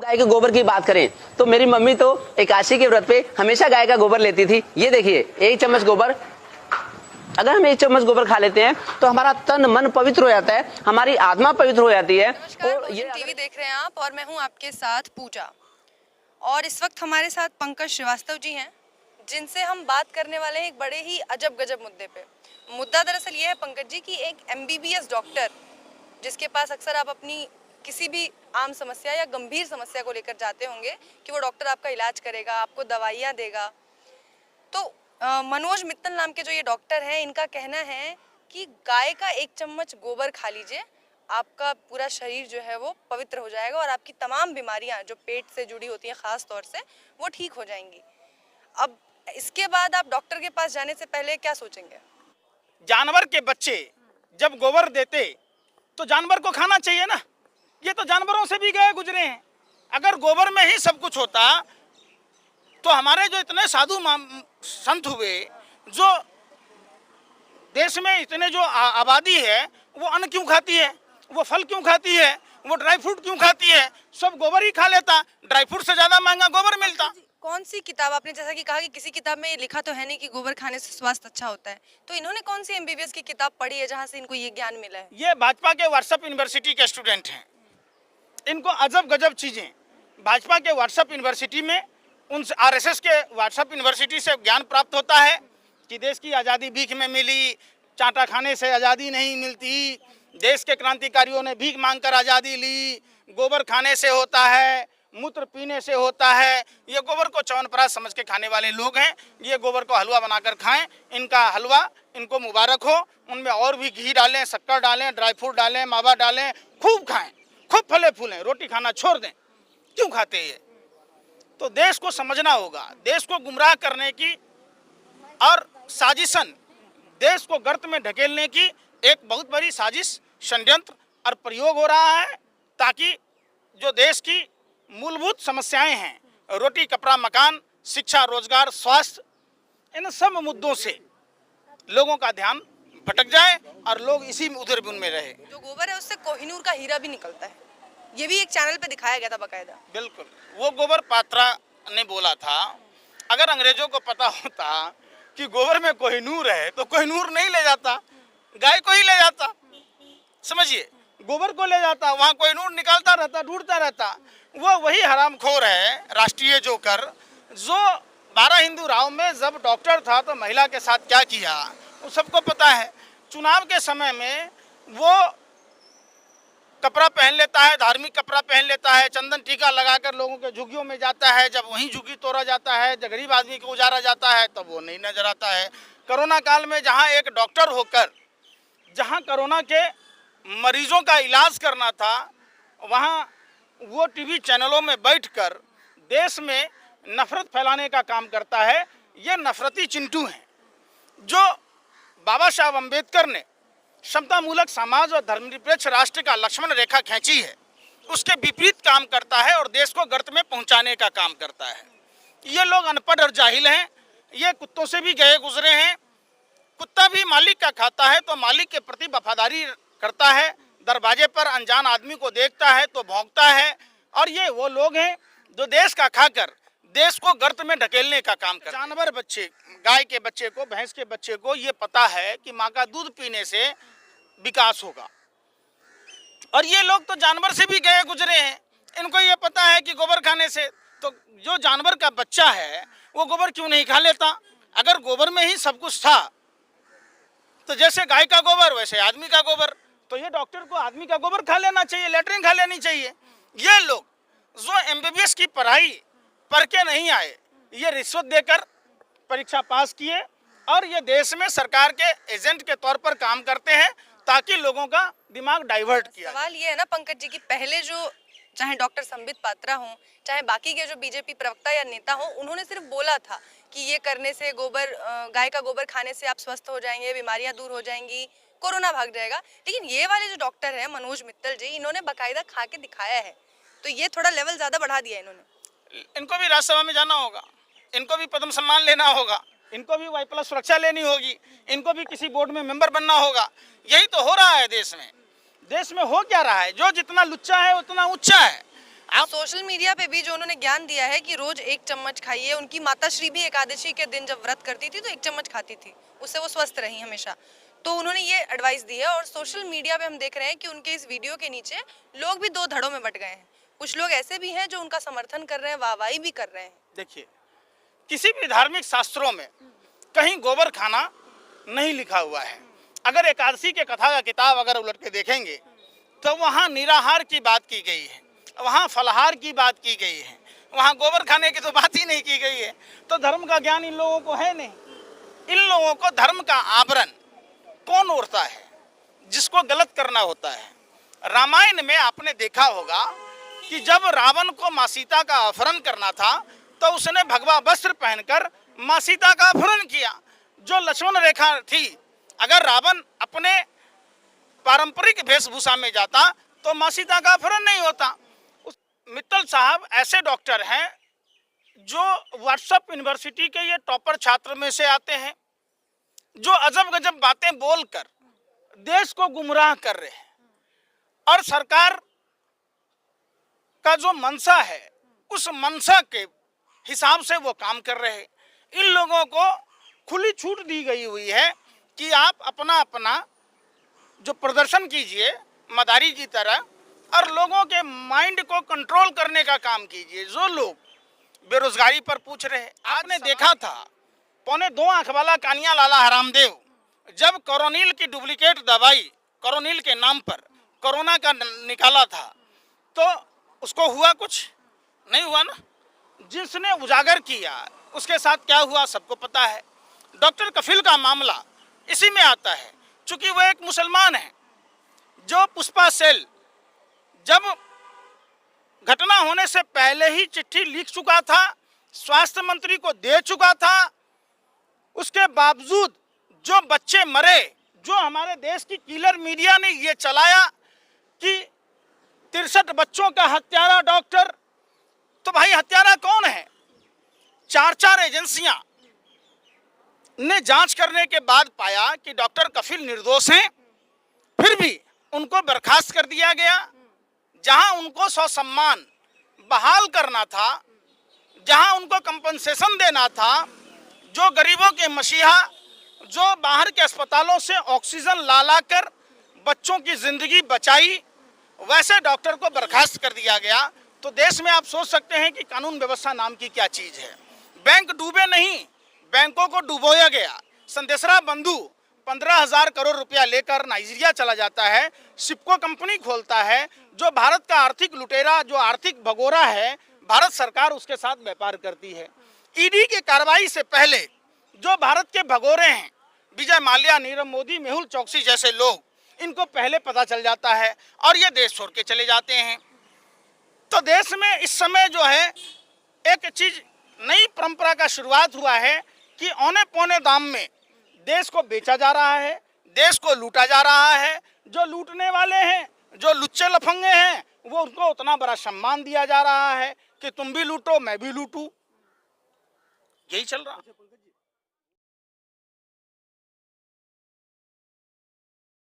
गाय के गोबर की बात करें तो मेरी मम्मी तो एकादशी के व्रत पे हमेशा गाय का गोबर लेती थी। ये देखिए, एक चम्मच गोबर, अगर हम एक चम्मच गोबर खा लेते हैं तो हमारा तन मन पवित्र हो जाता है, हमारी आत्मा पवित्र हो जाती है। और ये टीवी देख रहे हैं आप और मैं हूं आपके साथ पूजा, और इस वक्त हमारे साथ पंकज श्रीवास्तव जी हैं जिनसे हम बात करने वाले हैं एक बड़े ही अजब गजब मुद्दे पे। मुद्दा दरअसल ये है पंकज जी कि एक MBBS डॉक्टर जिसके पास अक्सर आप अपनी किसी भी आम समस्या या गंभीर समस्या को लेकर जाते होंगे कि वो डॉक्टर आपका इलाज करेगा, आपको दवाइयाँ देगा, तो मनोज मित्तल नाम के जो ये डॉक्टर हैं, इनका कहना है कि गाय का एक चम्मच गोबर खा लीजिए, आपका पूरा शरीर जो है वो पवित्र हो जाएगा और आपकी तमाम बीमारियां जो पेट से जुड़ी होती हैं खास तौर से वो ठीक हो जाएंगी। अब इसके बाद आप डॉक्टर के पास जाने से पहले क्या सोचेंगे? जानवर के बच्चे जब गोबर देते तो जानवर को खाना चाहिए ना। ये तो जानवरों से भी गए गुजरे हैं। अगर गोबर में ही सब कुछ होता तो हमारे जो इतने साधु संत हुए, जो देश में इतने जो आबादी है, वो अन्न क्यों खाती है, वो फल क्यों खाती है, वो ड्राई फ्रूट क्यों खाती है? सब गोबर ही खा लेता, ड्राई फ्रूट से ज्यादा महंगा गोबर मिलता। कौन सी किताब, आपने जैसा कि कहा कि किसी किताब में ये लिखा तो है नहीं कि गोबर खाने से स्वास्थ्य अच्छा होता है, तो इन्होंने कौन सी MBBS की किताब पढ़ी है जहाँ से इनको ये ज्ञान मिला है? ये भाजपा के व्हाट्सएप यूनिवर्सिटी के स्टूडेंट हैं। इनको अजब गजब चीजें भाजपा के व्हाट्सएप यूनिवर्सिटी में, उन RSS के व्हाट्सएप यूनिवर्सिटी से ज्ञान प्राप्त होता है कि देश की आज़ादी भीख में मिली, चाटा खाने से आज़ादी नहीं मिलती, देश के क्रांतिकारियों ने भीख मांगकर आज़ादी ली, गोबर खाने से होता है, मूत्र पीने से होता है। ये गोबर को च्यवनप्राश समझ के खाने वाले लोग हैं। ये गोबर को हलवा बनाकर खाएं, इनका हलवा इनको मुबारक हो। उनमें और भी घी डालें, शक्कर डालें, ड्राई फ्रूट डालें, मावा डालें, खूब खाएं, खूब फले फूलें, रोटी खाना छोड़ दें। क्यों खाते ये? तो देश को समझना होगा, देश को गुमराह करने की और साजिशन, देश को गर्त में ढकेलने की एक बहुत बड़ी साजिश, षड्यंत्र और प्रयोग हो रहा है, ताकि जो देश की मूलभूत समस्याएं हैं, रोटी कपड़ा मकान, शिक्षा रोजगार स्वास्थ्य, इन सब मुद्दों से लोगों का ध्यान भटक जाए और लोग इसी उधर-बुन में रहे। जो गोबर है उससे कोहिनूर का हीरा भी निकलता है, ये भी एक चैनल पे दिखाया गया था बकायदा। बिल्कुल, वो गोबर पात्रा ने बोला था। अगर अंग्रेजों को पता होता कि गोबर में कोहिनूर है तो कोहिनूर नहीं ले जाता, गाय को ही ले जाता। समझिए, गोबर को ले जाता, वहाँ कोहिनूर निकालता रहता, ढूंढता रहता। वो वही हरामखोर है राष्ट्रीय जोकर, जो 12 हिंदू राव में जब डॉक्टर था तो महिला के साथ क्या किया वो सबको पता है। चुनाव के समय में वो कपड़ा पहन लेता है, धार्मिक कपड़ा पहन लेता है, चंदन टीका लगाकर लोगों के झुग्गियों में जाता है। जब वहीं झुग्गी तोड़ा जाता है, जब गरीब आदमी को उजारा जाता है, तब वो नहीं नजर आता है। कोरोना काल में जहां एक डॉक्टर होकर जहां कोरोना के मरीजों का इलाज करना था, वहां वो टीवी चैनलों में बैठकर देश में नफरत फैलाने का काम करता है। ये नफरती चिंटू हैं। जो बाबा साहब अम्बेडकर ने समतामूलक समाज और धर्मनिरपेक्ष राष्ट्र का लक्ष्मण रेखा खींची है, उसके विपरीत काम करता है और देश को गर्त में पहुंचाने का काम करता है। ये लोग अनपढ़ और जाहिल हैं। ये कुत्तों से भी गए गुजरे हैं। कुत्ता भी मालिक का खाता है तो मालिक के प्रति वफादारी करता है, दरवाजे पर अनजान आदमी को देखता है तो भौंकता है। और ये वो लोग हैं जो देश का खाकर देश को गर्त में ढकेलने का काम करते हैं। जानवर बच्चे, गाय के बच्चे को, भैंस के बच्चे को ये पता है कि माँ का दूध पीने से विकास होगा, और ये लोग तो जानवर से भी गए गुजरे हैं। इनको ये पता है कि गोबर खाने से, तो जो जानवर का बच्चा है वो गोबर क्यों नहीं खा लेता? अगर गोबर में ही सब कुछ था तो जैसे गाय का गोबर वैसे आदमी का गोबर, तो ये डॉक्टर को आदमी का गोबर खा लेना चाहिए, लेटरिन खा लेनी चाहिए। ये लोग जो MBBS की पढ़ाई पढ़ के नहीं आए, ये रिश्वत देकर परीक्षा पास किए और ये देश में सरकार के एजेंट के तौर पर काम करते हैं ताकि लोगों का दिमाग डाइवर्ट किया। सवाल ये है ना पंकज जी कि पहले जो चाहे डॉक्टर संबित पात्रा हों, चाहे बाकी के जो BJP प्रवक्ता या नेता हों, उन्होंने सिर्फ बोला था कि ये करने से गोबर, गाय का गोबर खाने से आप स्वस्थ हो जाएंगे, बीमारियां दूर हो जाएंगी, कोरोना भाग जाएगा। लेकिन ये वाले जो डॉक्टर हैं मनोज मित्तल जी, इन्होंने बाकायदा खा के दिखाया है, तो ये थोड़ा लेवल ज्यादा बढ़ा दिया इन्होंने। इनको भी राज्यसभा में जाना होगा, इनको भी पद्म सम्मान लेना होगा, इनको भी Y+ सुरक्षा लेनी होगी, इनको भी किसी बोर्ड में मेंबर बनना होगा। यही तो हो रहा है देश में। देश में हो क्या रहा है? जो जितना लुच्चा है उतना उच्चा है। आप सोशल मीडिया पे भी जो उन्होंने ज्ञान दिया है कि रोज 1 चम्मच खाइए, उनकी माताश्री भी एकादशी के दिन जब व्रत करती थी तो 1 चम्मच खाती थी, उससे वो स्वस्थ रही हमेशा। तो उन्होंने ये एडवाइस दी है और सोशल मीडिया पे हम देख रहे हैं कि उनके इस वीडियो के नीचे लोग भी 2 धड़ों में बट गए हैं। कुछ लोग ऐसे भी हैं जो उनका समर्थन कर रहे हैं, वाहवाही भी कर रहे हैं। देखिए, किसी भी धार्मिक शास्त्रों में कहीं गोबर खाना नहीं लिखा हुआ है। अगर एकादशी के कथा का किताब अगर उलट के देखेंगे तो वहाँ निराहार की बात की गई है, वहाँ फलाहार की बात की गई है, वहाँ गोबर खाने की तो बात ही नहीं की गई है। तो धर्म का ज्ञान इन लोगों को है नहीं। इन लोगों को धर्म का आवरण कौन ओढ़ता है, जिसको गलत करना होता है। रामायण में आपने देखा होगा कि जब रावण को माँ सीता का अपहरण करना था तो उसने भगवा वस्त्र पहनकर माँ सीता का अपहरण किया, जो लक्ष्मण रेखा थी। अगर रावण अपने पारंपरिक वेशभूषा में जाता तो माँ सीता का अपहरण नहीं होता। मित्तल साहब ऐसे डॉक्टर हैं जो व्हाट्सएप यूनिवर्सिटी के ये टॉपर छात्र में से आते हैं, जो अजब गजब बातें बोलकर देश को गुमराह कर रहे हैं। और सरकार का जो मंशा है उस मंशा के हिसाब से वो काम कर रहे हैं। इन लोगों को खुली छूट दी गई हुई है कि आप अपना अपना जो प्रदर्शन कीजिए मदारी की तरह, और लोगों के माइंड को कंट्रोल करने का काम कीजिए। जो लोग बेरोजगारी पर पूछ रहे हैं, आपने देखा था 2.25 आंख वाला कानिया लाला हरामदेव जब कोरोनिल की डुप्लीकेट दवाई कोरोनिल के नाम पर कोरोना का निकाला था तो उसको हुआ कुछ नहीं हुआ ना। जिसने उजागर किया उसके साथ क्या हुआ सबको पता है। डॉक्टर कफिल का मामला इसी में आता है। चूंकि वह एक मुसलमान है जो पुष्पा सेल जब घटना होने से पहले ही चिट्ठी लिख चुका था, स्वास्थ्य मंत्री को दे चुका था, उसके बावजूद जो बच्चे मरे, जो हमारे देश की किलर मीडिया ने ये चलाया कि 63 बच्चों का हत्यारा डॉक्टर। तो भाई हत्यारा कौन है? 4 एजेंसियां ने जांच करने के बाद पाया कि डॉक्टर कफिल निर्दोष हैं, फिर भी उनको बर्खास्त कर दिया गया। जहां उनको सम्मान बहाल करना था, जहां उनको कंपनसेशन देना था, जो गरीबों के मसीहा, जो बाहर के अस्पतालों से ऑक्सीजन ला कर बच्चों की जिंदगी बचाई, वैसे डॉक्टर को बर्खास्त कर दिया गया। तो देश में आप सोच सकते हैं कि कानून व्यवस्था नाम की क्या चीज है। बैंक डूबे नहीं, बैंकों को डुबोया गया। संदेशरा बंधु 15,000 करोड़ रुपया लेकर नाइजीरिया चला जाता है, सिप्को कंपनी खोलता है, जो भारत का आर्थिक लुटेरा, जो आर्थिक भगोरा है, भारत सरकार उसके साथ व्यापार करती है। ईडी की कार्रवाई से पहले जो भारत के भगोरे हैं, विजय माल्या, नीरव मोदी, मेहुल चौकसी जैसे लोग, इनको पहले पता चल जाता है और ये देश छोड़ के चले जाते हैं। तो देश में इस समय जो है एक चीज, नई परंपरा का शुरुआत हुआ है कि औने पौने दाम में देश को बेचा जा रहा है, देश को लूटा जा रहा है। जो लूटने वाले हैं, जो लुच्चे लफंगे हैं, वो उनको उतना बड़ा सम्मान दिया जा रहा है कि तुम भी लूटो मैं भी लूटूं। यही चल रहा है।